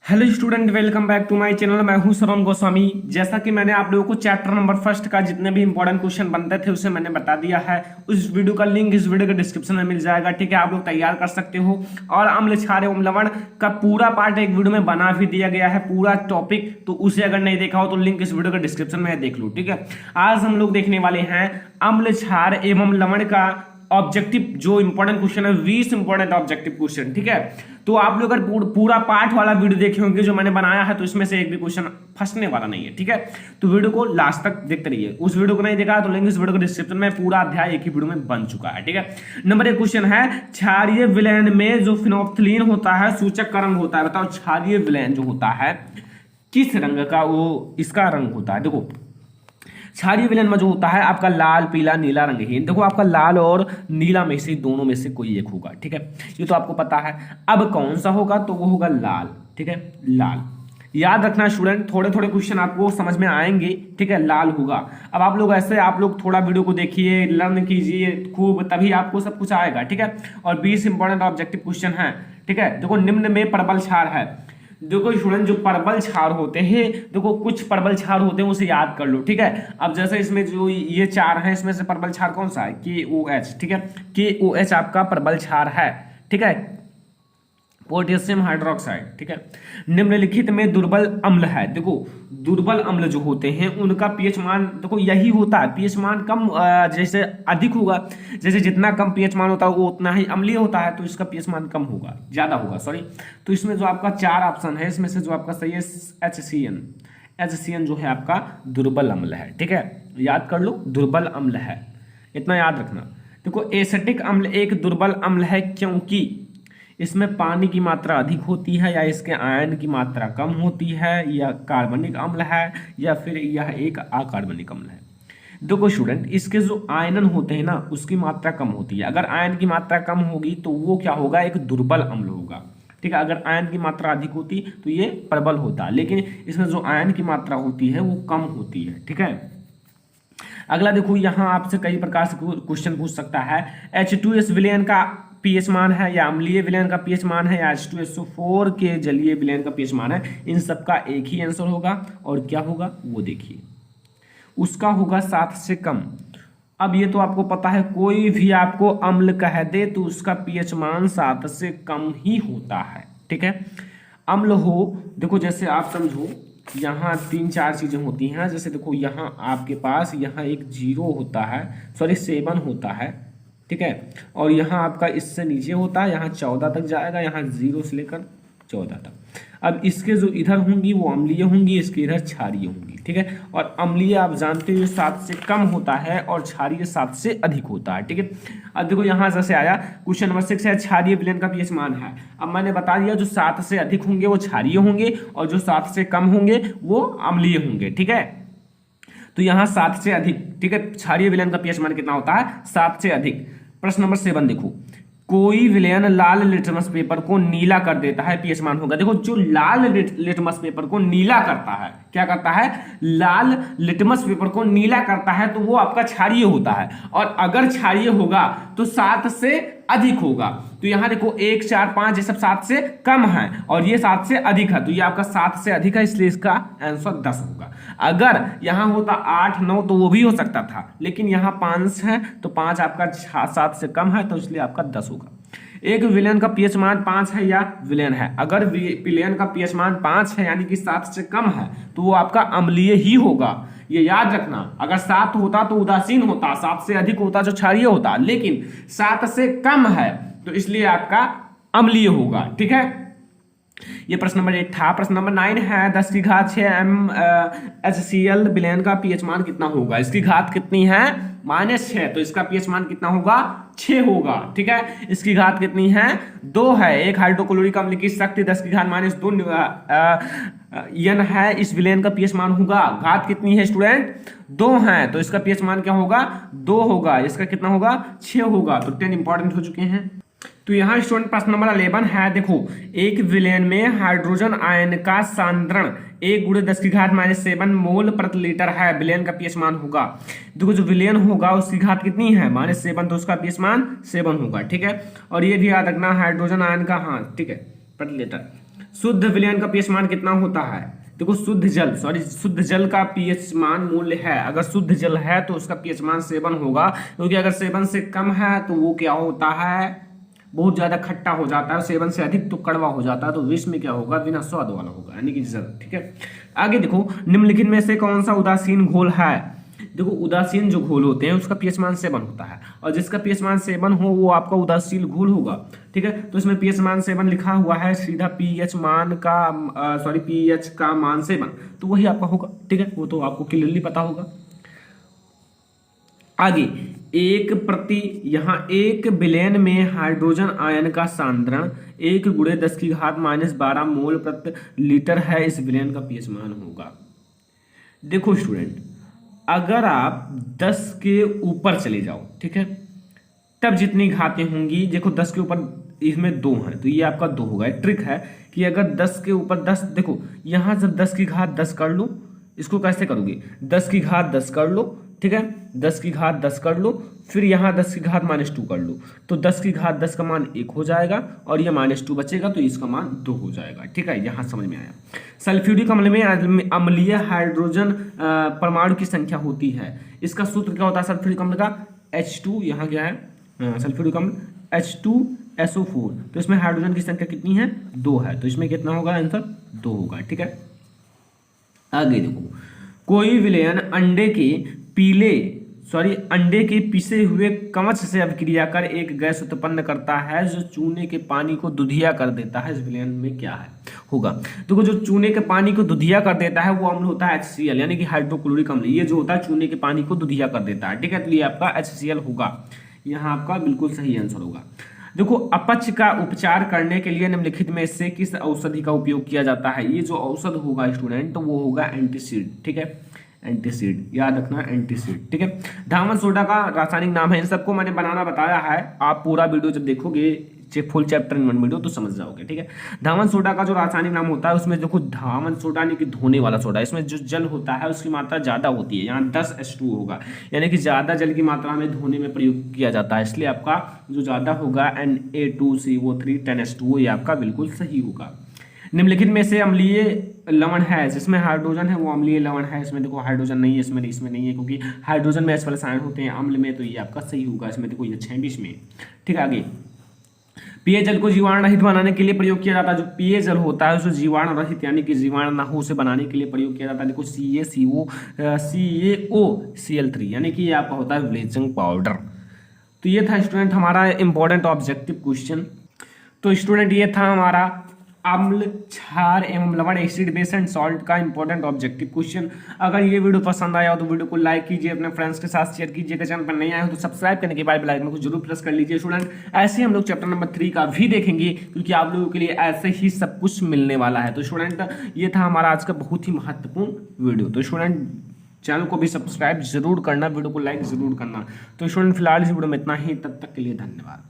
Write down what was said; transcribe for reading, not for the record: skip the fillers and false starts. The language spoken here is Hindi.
Hello student, welcome back to my channel. मैं हूं श्रवण गोस्वामी। जैसा कि मैंने आप लोगों को चैप्टर नंबर फर्स्ट का जितने भी इंपॉर्टेंट क्वेश्चन बनते थे उसे मैंने बता दिया है। उस वीडियो का लिंक इस वीडियो के डिस्क्रिप्शन में मिल जाएगा, ठीक है। आप लोग तैयार कर सकते हो। और अम्ल क्षार एवं लवण का पूरा पार्ट एक वीडियो में बना भी दिया गया है, पूरा टॉपिक। तो उसे अगर नहीं देखा हो तो लिंक इस वीडियो के डिस्क्रिप्शन में देख लो, ठीक है। आज हम लोग देखने वाले हैं अम्ल क्षार एवं लवण का ऑब्जेक्टिव जो इंपॉर्टेंट क्वेश्चन है, 20 इंपॉर्टेंट ऑब्जेक्टिव क्वेश्चन, ठीक है। तो आप लोग अगर पूरा पार्ट वाला वीडियो देखे होंगे जो मैंने बनाया है तो इसमें से एक भी क्वेश्चन फंसने वाला नहीं है, ठीक है। तो वीडियो को लास्ट तक देखते रहिए। उस वीडियो को नहीं देखा तो लिंक इस वीडियो के डिस्क्रिप्शन में, पूरा अध्याय एक ही वीडियो में बन चुका है, ठीक है। नंबर 1 क्वेश्चन है, क्षारीय विलयन में जो फिनोल्फ्थलीन होता है सूचक का रंग होता है। बताओ क्षारीय विलयन जो होता है किस रंग का वो इसका रंग होता है। देखो क्षारीय विलयन में जो होता है आपका लाल पीला नीला रंगहीन। देखो आपका लाल और नीला में से दोनों में से कोई एक होगा, ठीक है। ये तो आपको पता है। अब कौन सा होगा तो वो होगा लाल, ठीक है, लाल। याद रखना स्टूडेंट, थोड़े थोड़े क्वेश्चन आपको समझ में आएंगे, ठीक है। लाल होगा। अब आप लोग ऐसे आप लोग थोड़ा वीडियो को देखिए, लर्न कीजिए खूब, तभी आपको सब कुछ आएगा, ठीक है। और 20 इंपॉर्टेंट ऑब्जेक्टिव क्वेश्चन है, ठीक है। देखो निम्न में प्रबल क्षार है। देखो स्टूडेंट जो प्रबल क्षार होते हैं, देखो कुछ प्रबल क्षार होते हैं उसे याद कर लो, ठीक है। अब जैसे इसमें जो ये चार हैं इसमें से प्रबल क्षार कौन सा है, KOH, ठीक है। KOH आपका प्रबल क्षार है, ठीक है। पोटेशियम हाइड्रोक्साइड, ठीक है। निम्नलिखित में दुर्बल अम्ल है। देखो दुर्बल अम्ल जो होते हैं उनका पीएच मान देखो यही होता है। पीएच मान कम जैसे अधिक होगा, जैसे जितना कम पीएच मान होता है वो उतना ही अम्लीय होता है, तो इसका पीएच मान कम होगा, ज्यादा होगा, सॉरी। तो इसमें जो आपका 4 ऑप्शन है इसमें से जो आपका सही है HCN जो है आपका दुर्बल अम्ल है, ठीक है। याद कर लो दुर्बल अम्ल है, इतना याद रखना। देखो एसिटिक अम्ल एक दुर्बल अम्ल है क्योंकि इसमें पानी की मात्रा अधिक होती है, या इसके आयन की मात्रा कम होती है, या कार्बनिक अम्ल है, या फिर यह एक अकार्बनिक अम्ल है। देखो स्टूडेंट इसके जो आयनन होते हैं ना उसकी मात्रा कम होती है। अगर आयन की मात्रा कम होगी तो वो क्या होगा, एक दुर्बल अम्ल होगा, ठीक है। अगर आयन की मात्रा अधिक होती तो ये प्रबल होता, लेकिन इसमें जो आयन की मात्रा होती है वो कम होती है, ठीक है। अगला देखो यहाँ आपसे कई प्रकार से क्वेश्चन पूछ सकता है, H2S विलयन का पीएच मान है, या अम्लीय विलयन का पीएच मान है, या H2SO4 के जलीय विलयन का पीएच मान है। इन सब का एक ही आंसर होगा, और क्या होगा वो देखिए, उसका होगा 7 से कम। अब ये तो आपको पता है, कोई भी आपको अम्ल कह दे तो उसका पीएच मान 7 से कम ही होता है, ठीक है। अम्ल हो, देखो जैसे आप समझो यहाँ 3-4 चीजें होती हैं। जैसे देखो यहाँ आपके पास यहाँ एक 0 होता है, सॉरी 7 होता है, ठीक है। और यहाँ आपका इससे नीचे होता है, यहाँ 14 तक जाएगा, यहाँ 0 से लेकर 14 तक। अब इसके जो इधर होंगी वो अम्लीय होंगी, इसके इधर क्षारीय होंगी, ठीक है। और अम्लीय आप जानते हो 7 से कम होता है, और क्षारीय 7 से अधिक होता है, ठीक है। अब देखो यहाँ जैसे आया क्वेश्चन नंबर 6 है, क्षारीय विलयन का पीएच मान है। अब मैंने बता दिया जो 7 से अधिक होंगे वो क्षारीय होंगे, और जो 7 से कम होंगे वो अम्लीय होंगे, ठीक है। तो यहाँ 7 से अधिक, ठीक है। क्षारीय विलयन का पीएच मान कितना होता है, 7 से अधिक। प्रश्न नंबर 7 देखो, कोई विलयन लाल लिटमस पेपर को नीला कर देता है, पीएच मान होगा। देखो जो लाल लिटमस पेपर को नीला करता है, क्या करता है, लाल लिटमस पेपर को नीला करता है, तो वो आपका क्षारीय होता है। और अगर क्षारीय होगा तो 7 से अधिक होगा। तो यहाँ देखो 1, 4, 5 ये सब 7 से कम है, और ये 7 से अधिक है, तो ये आपका 7 से अधिक है, इसलिए इसका आंसर 10 होगा। अगर यहाँ होता 8, 9 तो वो भी हो सकता था, लेकिन यहाँ 5 है तो 5 आपका 7 से कम है, तो इसलिए आपका 10 होगा। एक विलयन का पीएच मान 5 है या विलयन है। अगर विलयन का पीएच मान 5 है यानी कि 7 से कम है तो वो आपका अम्लीय ही होगा, ये याद रखना। अगर 7 होता तो उदासीन होता, 7 से अधिक होता जो क्षारीय होता, लेकिन 7 से कम है तो इसलिए आपका अम्लीय होगा, ठीक है। ये प्रश्न नंबर 8 था। प्रश्न नंबर 9 है, 10 की घात 6 MHCl विलयन का पीएच मान कितना होगा। इसकी घात कितनी है, -6, तो इसका पीएच मान कितना होगा, 6 होगा, ठीक है। इसकी घात कितनी है, 2 है। एक हाइड्रोक्लोरिक अम्ल की शक्ति 10 की घात -2 N है, इस विलयन का पीएच मान होगा, घात कितनी है स्टूडेंट, 2 है, तो इसका पीएच मान क्या होगा, 2 होगा। इसका कितना होगा, 6 होगा। तो 10 इंपॉर्टेंट हो चुके हैं। तो यहाँ स्टूडेंट प्रश्न नंबर 11 है, देखो एक विलयन में हाइड्रोजन आयन का सांद्रण 1 × 10 की घात -7 मोल प्रति लीटर है, विलयन का पीएच मान होगा। देखो जो विलयन होगा उसकी घात कितनी है, -7, तो उसका पीएच मान 7 होगा, ठीक है। और ये भी याद रखना हाइड्रोजन आयन का, हाँ ठीक है, प्रति लीटर। शुद्ध विलयन का पीएच मान कितना होता है? देखो शुद्ध जल का पीएच मान मूल्य है, अगर शुद्ध जल है तो उसका पीएच मान 7 होगा, क्योंकि अगर 7 से कम है तो वो क्या होता है, बहुत ज्यादा खट्टा हो जाता है, 7 से अधिक तो कड़वा हो जाता है, तो विष में क्या होगा, बिना स्वाद वाला होगा, यानी कि जल। ठीक है, आगे देखो, निम्नलिखित में से कौन सा उदासीन घोल है? देखो उदासीन जो घोल होते हैं उसका पीएच मान 7 होता है, और जिसका पीएच मान 7 हो वो आपका उदासीन घोल होगा। ठीक है, तो इसमें पीएच मान 7 लिखा हुआ है, सीधा पीएच का मान 7, तो वही आपका होगा। ठीक है, वो तो आपको क्लियरली पता होगा। आगे यहाँ एक विलयन में हाइड्रोजन आयन का सांद्रण 1 × 10⁻12 मोल प्रति लीटर है, इस विलयन का पीएच मान होगा। देखो स्टूडेंट, अगर आप 10 के ऊपर चले जाओ, ठीक है, तब जितनी घातें होंगी, देखो 10 के ऊपर इसमें 2 है तो ये आपका 2 होगा। ट्रिक है कि अगर 10 के ऊपर 10, देखो यहां से 10 की घात 10 कर लो, इसको कैसे करोगे, 10 की घात 10 कर लो, ठीक है, 10 की घात 10 कर लो, फिर यहाँ 10 की घात -2 कर लो, तो 10 की घात 10 का मान 1 हो जाएगा, और ये -2 बचेगा तो इसका मान 2 हो जाएगा। ठीक है, यहाँ समझ में आया। सल्फ्यूरिक अम्ल में अम्लीय हाइड्रोजन परमाणु की संख्या होती है, इसका सूत्र क्या होता है सल्फ्यूरिक अम्ल का? H2, यहाँ क्या है सल्फ्यूरिक अम्ल H2SO4, तो इसमें हाइड्रोजन की संख्या कितनी है? 2 है, तो इसमें कितना होगा आंसर? 2 होगा। ठीक है, आगे देखो, कोई विलयन अंडे के पिसे हुए कवच से अभिक्रिया कर एक गैस उत्पन्न करता है जो चूने के पानी को दुधिया कर देता है, इस विलयन में क्या है होगा? देखो जो चूने के पानी को दुधिया कर देता है वो अम्ल होता है HCl, यानी कि हाइड्रोक्लोरिक अम्ल। ये जो होता है चूने के पानी को दुधिया कर देता है। ठीक है, तो ये आपका HCl होगा, यहाँ आपका बिल्कुल सही आंसर होगा। देखो अपच का उपचार करने के लिए निम्नलिखित में से किस औषधि का उपयोग किया जाता है? ये जो औषध होगा स्टूडेंट, तो वो होगा एंटीसीड। ठीक है, एंटीसीड याद रखना, एंटीसीड। ठीक है, धामन सोडा का रासायनिक नाम है, इन सबको मैंने बनाना बताया है, आप पूरा वीडियो जब देखोगे फुल चैप्टर इन 1 वीडियो तो समझ जाओगे। ठीक है, धामन सोडा का जो रासायनिक नाम होता है उसमें देखो, धामन सोडा यानी कि धोने वाला सोडा, इसमें जो जल होता है उसकी मात्रा ज्यादा होती है, यहाँ 10 H2 होगा, यानी कि ज्यादा जल की मात्रा में धोने में प्रयोग किया जाता है, इसलिए आपका जो ज्यादा होगा Na2CO3 10H2O, ये आपका बिल्कुल सही होगा। निम्नलिखित में से अम्लीय लवण है जिसमें हाइड्रोजन है, वो अम्लीय लवण है, इसमें देखो हाइड्रोजन नहीं है, इसमें नहीं है, क्योंकि हाइड्रोजन में H+ आयन होते हैं अम्ल में, तो ये आपका सही होगा। इसमें देखो ये 26 में। ठीक है, आगे पेयजल को जीवाणु रहित बनाने के लिए प्रयोग किया जाता है, जो पेयजल होता है उसे जीवाणु रहित यानी कि जीवाणु ना हो उसे बनाने के लिए प्रयोग किया जाता है। देखो CaCO-Cl3, यानी कि ये आपका होता है ब्लीचिंग पाउडर। तो ये था स्टूडेंट हमारा इंपॉर्टेंट ऑब्जेक्टिव क्वेश्चन। तो स्टूडेंट ये था हमारा अम्ल, क्षार एवं लवण, एसिड, बेस एंड सॉल्ट का इंपॉर्टेंट ऑब्जेक्टिव क्वेश्चन। अगर ये वीडियो पसंद आया हो तो वीडियो को लाइक कीजिए, अपने फ्रेंड्स के साथ शेयर कीजिएगा, चैनल पर नहीं आए हो तो सब्सक्राइब करने के बाद बेल आइकन को जरूर प्रेस कर लीजिए। स्टूडेंट ऐसे हम लोग चैप्टर नंबर 3 का भी देखेंगे, क्योंकि आप लोगों के लिए ऐसे ही सब कुछ मिलने वाला है। तो स्टूडेंट ये था हमारा आज का बहुत ही महत्वपूर्ण वीडियो। तो स्टूडेंट चैनल को भी सब्सक्राइब जरूर करना, वीडियो को लाइक जरूर करना। तो स्टूडेंट फिलहाल इस वीडियो में इतना ही, तब तक के लिए धन्यवाद।